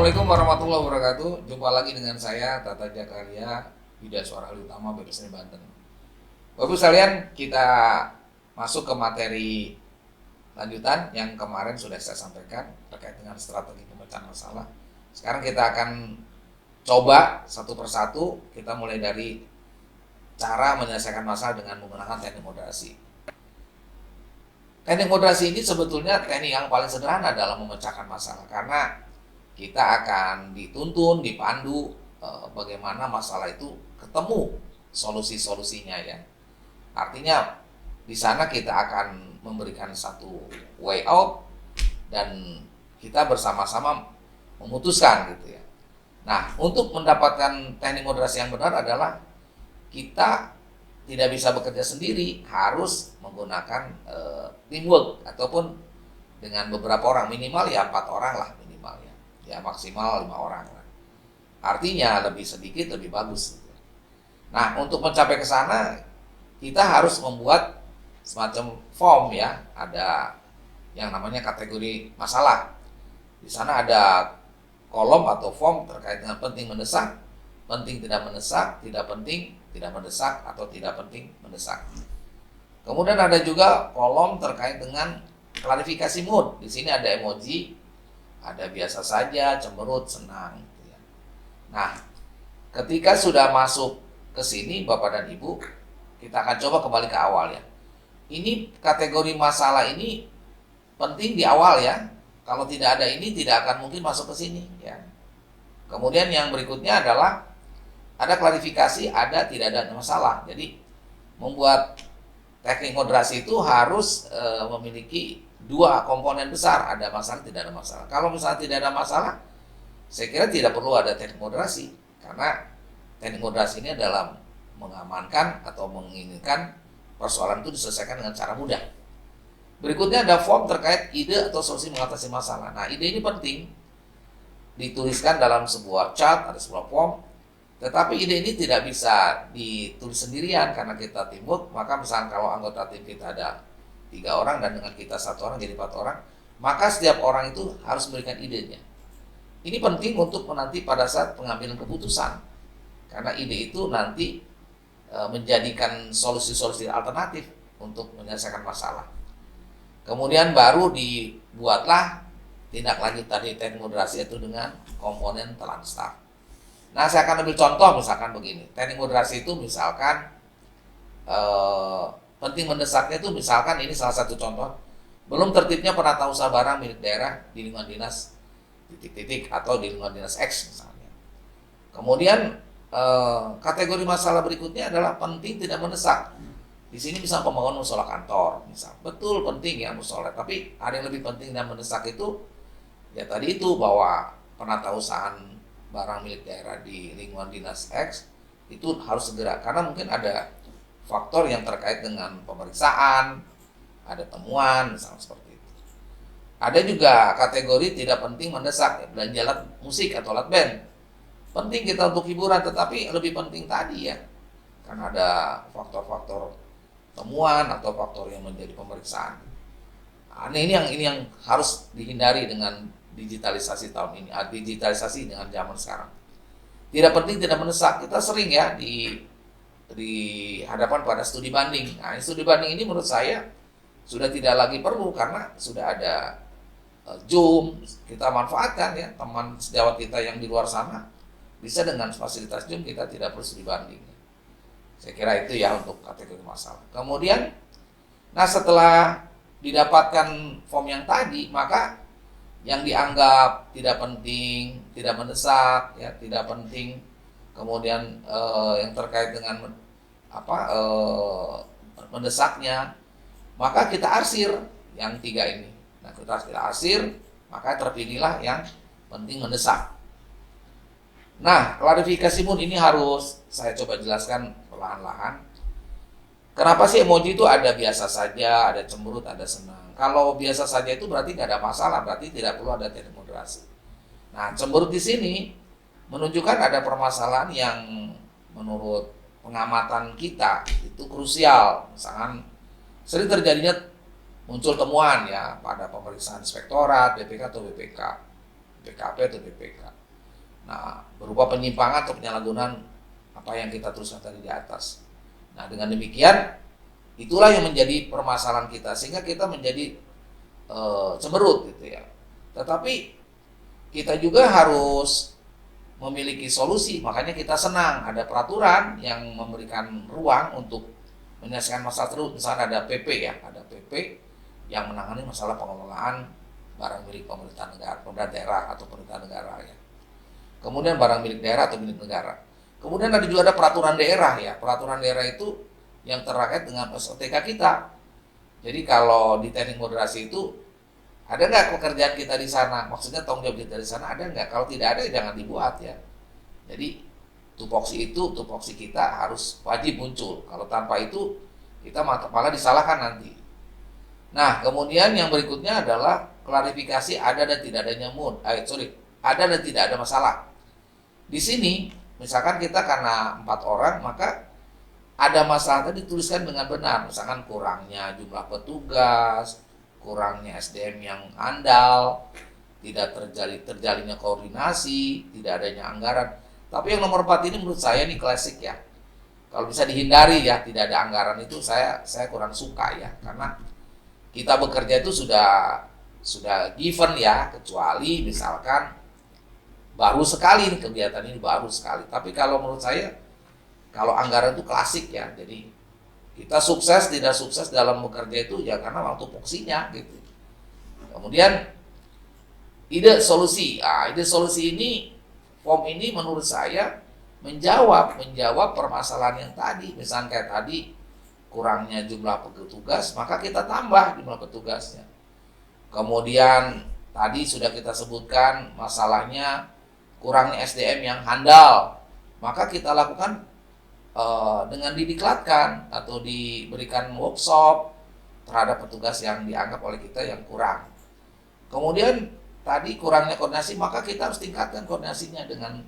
Assalamualaikum warahmatullahi wabarakatuh. Jumpa lagi dengan saya Tata Jakaria, Bidang Suara Ahli Utama BPSN Banten. Bapak Ibu sekalian, kita masuk ke materi lanjutan yang kemarin sudah saya sampaikan terkait dengan strategi pemecahan masalah. Sekarang kita akan coba satu persatu, kita mulai dari cara menyelesaikan masalah dengan menggunakan teknik moderasi. Teknik moderasi ini sebetulnya teknik yang paling sederhana dalam memecahkan masalah, karena kita akan dituntun, dipandu bagaimana masalah itu ketemu solusi-solusinya ya. Artinya di sana kita akan memberikan satu way out dan kita bersama-sama memutuskan gitu ya. Nah, untuk mendapatkan teknik moderasi yang benar adalah kita tidak bisa bekerja sendiri, harus menggunakan teamwork ataupun dengan beberapa orang, minimal ya 4 orang lah minimal ya maksimal 5 orang lah. Artinya lebih sedikit lebih bagus. Nah, untuk mencapai ke sana kita harus membuat semacam form ya, ada yang namanya kategori masalah. Di sana ada kolom atau form terkait dengan penting mendesak, penting tidak mendesak, tidak penting tidak mendesak, atau tidak penting mendesak. Kemudian ada juga kolom terkait dengan klarifikasi mood. Di sini ada emoji, ada biasa saja, cemberut, senang. Gitu ya. Nah, ketika sudah masuk ke sini, Bapak dan Ibu, kita akan coba kembali ke awal ya. Ini kategori masalah ini penting di awal ya. Kalau tidak ada ini, tidak akan mungkin masuk ke sini ya. Kemudian yang berikutnya adalah ada klarifikasi, ada tidak ada masalah. Jadi membuat teknik moderasi itu harus memiliki 2 komponen besar, ada masalah, tidak ada masalah. Kalau misalnya tidak ada masalah, saya kira tidak perlu ada teknik moderasi, karena teknik moderasi ini adalah mengamankan atau menginginkan persoalan itu diselesaikan dengan cara mudah. Berikutnya ada form terkait ide atau solusi mengatasi masalah. Nah, ide ini penting dituliskan dalam sebuah chart, ada sebuah form. Tetapi ide ini tidak bisa ditulis sendirian karena kita teamwork. Maka misalnya kalau anggota tim kita ada 3 orang dan dengan kita 1 orang jadi 4 orang, maka setiap orang itu harus memberikan idenya. Ini penting untuk nanti pada saat pengambilan keputusan, karena ide itu nanti menjadikan solusi-solusi alternatif untuk menyelesaikan masalah. Kemudian baru dibuatlah tindak lanjut tadi teknik moderasi, itu dengan komponen telan start. Nah, saya akan ambil contoh misalkan begini. Teknik moderasi itu misalkan penting mendesaknya itu misalkan ini salah satu contoh. Belum tertibnya penata usaha barang milik daerah di lingkungan dinas titik-titik atau di lingkungan dinas X misalnya. Kemudian kategori masalah berikutnya adalah penting tidak mendesak. Di sini misal pembangunan musola kantor, misal betul penting ya musola, tapi ada yang lebih penting dan mendesak itu ya tadi itu bahwa penata usahaan barang milik daerah di lingkungan dinas X itu harus segera, karena mungkin ada faktor yang terkait dengan pemeriksaan, ada temuan misalnya seperti itu. Ada juga kategori tidak penting mendesak, ya, belanja alat musik atau alat band. Penting kita untuk hiburan, tetapi lebih penting tadi ya, karena ada faktor-faktor temuan atau faktor yang menjadi pemeriksaan. Nah, ini yang harus dihindari dengan digitalisasi tahun ini, digitalisasi dengan zaman sekarang. Tidak penting tidak mendesak. Kita sering ya di hadapan pada studi banding. Nah, studi banding ini menurut saya sudah tidak lagi perlu karena sudah ada Zoom. Kita manfaatkan ya, teman sejawat kita yang di luar sana bisa dengan fasilitas Zoom, kita tidak perlu studi banding. Saya kira itu ya untuk kategori masalah. Kemudian, nah setelah didapatkan form yang tadi, maka yang dianggap tidak penting, tidak mendesak, ya tidak penting, kemudian yang terkait dengan mendesaknya, maka kita arsir yang 3 ini. Nah, kita arsir, maka terpilihlah yang penting mendesak. Nah, klarifikasi mood ini harus saya coba jelaskan perlahan-lahan. Kenapa sih emoji itu ada biasa saja, ada cemberut, ada senang. Kalau biasa saja itu berarti nggak ada masalah, berarti tidak perlu ada teknik moderasi. Nah, cemberut di sini menunjukkan ada permasalahan yang menurut pengamatan kita itu krusial. Misalkan sering terjadinya muncul temuan ya pada pemeriksaan inspektorat, BPK atau BPK, BKP atau BPK. Nah, berupa penyimpangan atau penyalahgunaan apa yang kita tuliskan tadi di atas. Nah, dengan demikian itulah yang menjadi permasalahan kita sehingga kita menjadi cemberut gitu ya. Tetapi kita juga harus memiliki solusi, makanya kita senang ada peraturan yang memberikan ruang untuk menyelesaikan masalah tersebut. Misalnya ada PP ya, ada PP yang menangani masalah pengelolaan barang milik pemerintah negara, pemerintah daerah atau pemerintah negara ya. Kemudian barang milik daerah atau milik negara. Kemudian ada juga ada peraturan daerah ya. Peraturan daerah itu yang terkait dengan SOTK kita. Jadi kalau di teknik moderasi itu ada nggak pekerjaan kita di sana? Maksudnya tanggung jawab kita di sana ada nggak? Kalau tidak ada jangan dibuat ya. Jadi tupoksi kita harus wajib muncul. Kalau tanpa itu kita malah disalahkan nanti. Nah, kemudian yang berikutnya adalah klarifikasi ada dan tidak adanya ada dan tidak ada masalah. Di sini, misalkan kita karena 4 orang, maka ada masalah tadi dituliskan dengan benar. Misalkan kurangnya jumlah petugas, kurangnya SDM yang andal, tidak terjalinnya koordinasi, tidak adanya anggaran. Tapi yang nomor 4 ini menurut saya ini klasik ya. Kalau bisa dihindari ya, tidak ada anggaran itu saya kurang suka ya, karena kita bekerja itu sudah given ya, kecuali misalkan baru sekali nih kegiatan ini baru sekali. Tapi kalau menurut saya kalau anggaran itu klasik ya. Jadi kita sukses tidak sukses dalam bekerja itu ya karena waktu tupoksinya gitu. Kemudian ide solusi. Ide solusi ini form ini menurut saya menjawab permasalahan yang tadi. Misalnya kayak tadi kurangnya jumlah petugas, maka kita tambah jumlah petugasnya. Kemudian tadi sudah kita sebutkan masalahnya kurangnya SDM yang handal, maka kita lakukan dengan didiklatkan atau diberikan workshop terhadap petugas yang dianggap oleh kita yang kurang. Kemudian tadi kurangnya koordinasi, maka kita harus tingkatkan koordinasinya dengan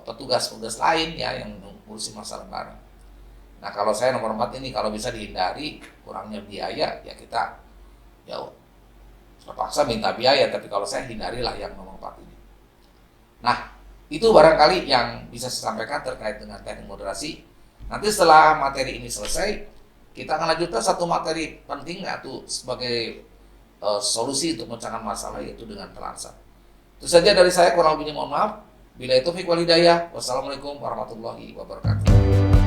petugas-petugas lain ya yang ngurusin masalah barang. Nah, kalau saya nomor 4 ini kalau bisa dihindari kurangnya biaya ya kita ya terpaksa minta biaya, tapi kalau saya hindarilah yang nomor 4 ini. Nah, itu barangkali yang bisa saya sampaikan terkait dengan teknik moderasi. Nanti setelah materi ini selesai, kita akan lanjutkan satu materi penting yaitu sebagai solusi untuk memecahkan masalah, yaitu dengan telansan. Itu saja dari saya, kurang lebihnya mohon maaf. Bila itu fiqh wal hidayah. Wassalamualaikum warahmatullahi wabarakatuh.